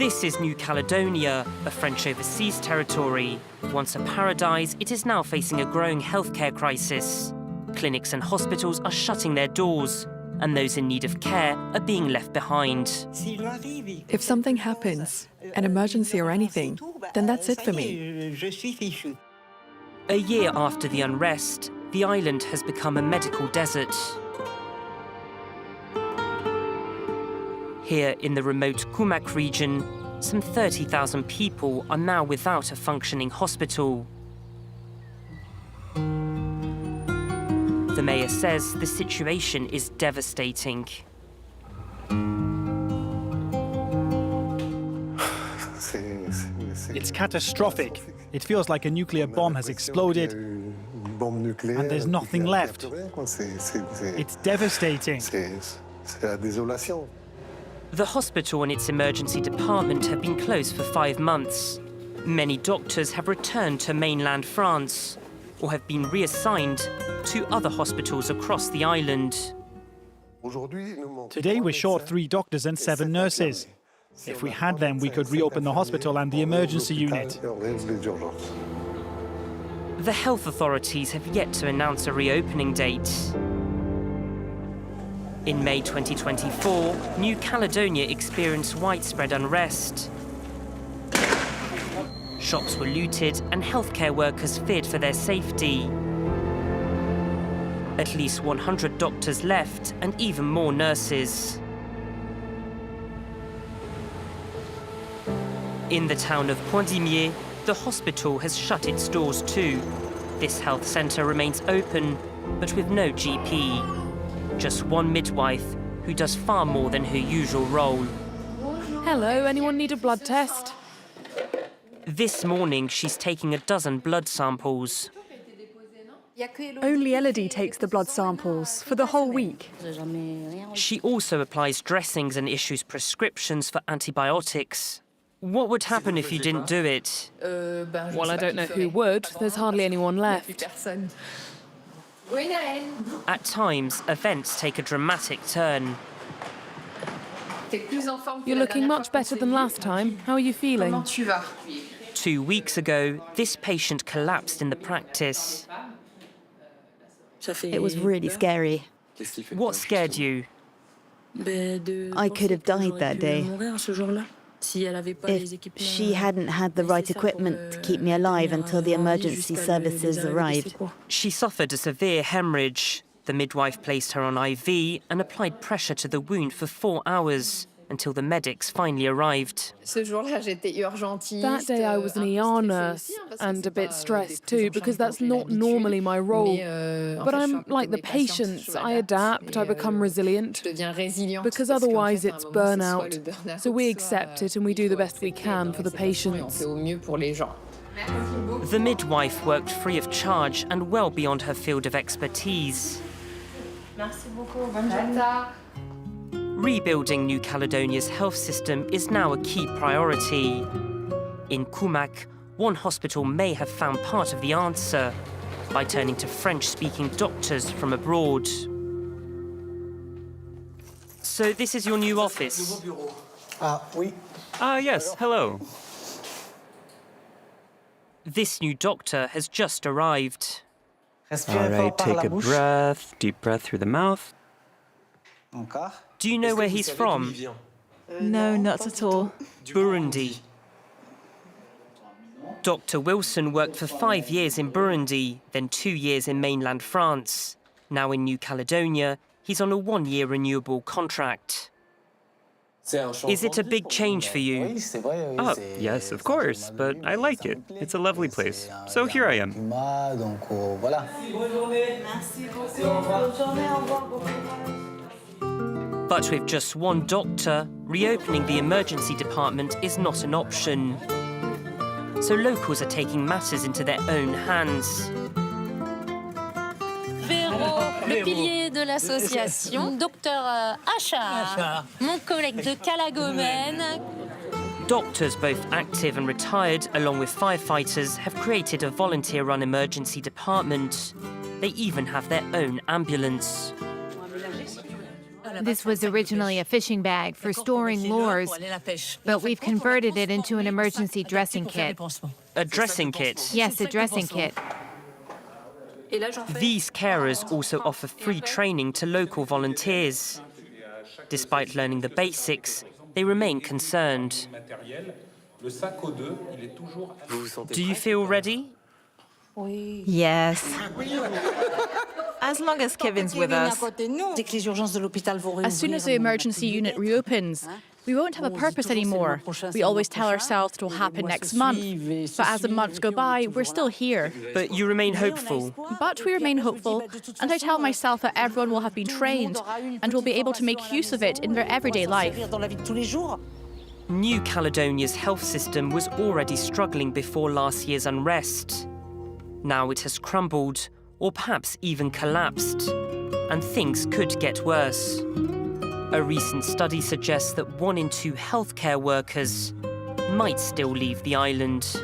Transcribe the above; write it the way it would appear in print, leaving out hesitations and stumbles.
This is New Caledonia, a French overseas territory. Once a paradise, it is now facing a growing healthcare crisis. Clinics and hospitals are shutting their doors, and those in need of care are being left behind. If something happens, an emergency or anything, then that's it for me. A year after the unrest, the island has become a medical desert. Here in the remote Kumak region, some 30,000 people are now without a functioning hospital. The mayor says the situation is devastating. It's catastrophic. It feels like a nuclear bomb has exploded, and there's nothing left. It's devastating. The hospital and its emergency department have been closed for 5 months. Many doctors have returned to mainland France or have been reassigned to other hospitals across the island. Today we're short 3 doctors and 7 nurses. If we had them, we could reopen the hospital and the emergency unit. The health authorities have yet to announce a reopening date. In May 2024, New Caledonia experienced widespread unrest. Shops were looted and healthcare workers feared for their safety. At least 100 doctors left and even more nurses. In the town of Poindimier, the hospital has shut its doors too. This health centre remains open, but with no GP. Just one midwife, who does far more than her usual role. Hello, anyone need a blood test? This morning, she's taking a dozen blood samples. Only Elodie takes the blood samples for the whole week. She also applies dressings and issues prescriptions for antibiotics. What would happen if you didn't do it? Well, I don't know who would. There's hardly anyone left. At times, events take a dramatic turn. You're looking much better than last time. How are you feeling? 2 weeks ago, this patient collapsed in the practice. It was really scary. What scared you? I could have died that day. If she hadn't had the right equipment to keep me alive until the emergency services arrived. She suffered a severe hemorrhage. The midwife placed her on IV and applied pressure to the wound for 4 hours until the medics finally arrived. That day I was an ER nurse and a bit stressed too, because that's not normally my role. But I'm like the patients. I adapt, I become resilient, because otherwise it's burnout. So we accept it and we do the best we can for the patients. The midwife worked free of charge and well beyond her field of expertise. Rebuilding New Caledonia's health system is now a key priority. In Kumak, one hospital may have found part of the answer by turning to French-speaking doctors from abroad. So this is your new office? Yes, hello. This new doctor has just arrived. All right, take a breath, deep breath through the mouth. Do you know where he's from? No, not at all. Burundi. Dr. Wilson worked for 5 years in Burundi, then 2 years in mainland France. Now in New Caledonia, he's on a 1-year renewable contract. Is it a big change for you? Oh, yes, of course, but I like it. It's a lovely place. So here I am. But with just one doctor, reopening the emergency department is not an option. So locals are taking matters into their own hands. Le pilier de l'association, Dr Achard, mon collègue de Caledonia. Doctors, both active and retired, along with firefighters, have created a volunteer-run emergency department. They even have their own ambulance. This was originally a fishing bag for storing lures, but we've converted it into an emergency dressing kit. A dressing kit? Yes, a dressing kit. These carers also offer free training to local volunteers. Despite learning the basics, they remain concerned. Do you feel ready? Yes. As long as Kevin's with us. As soon as the emergency unit reopens, we won't have a purpose anymore. We always tell ourselves it will happen next month. But as the months go by, we're still here. But you remain hopeful. But we remain hopeful, and I tell myself that everyone will have been trained and will be able to make use of it in their everyday life. New Caledonia's health system was already struggling before last year's unrest. Now it has crumbled, or perhaps even collapsed, and things could get worse. A recent study suggests that 1 in 2 healthcare workers might still leave the island.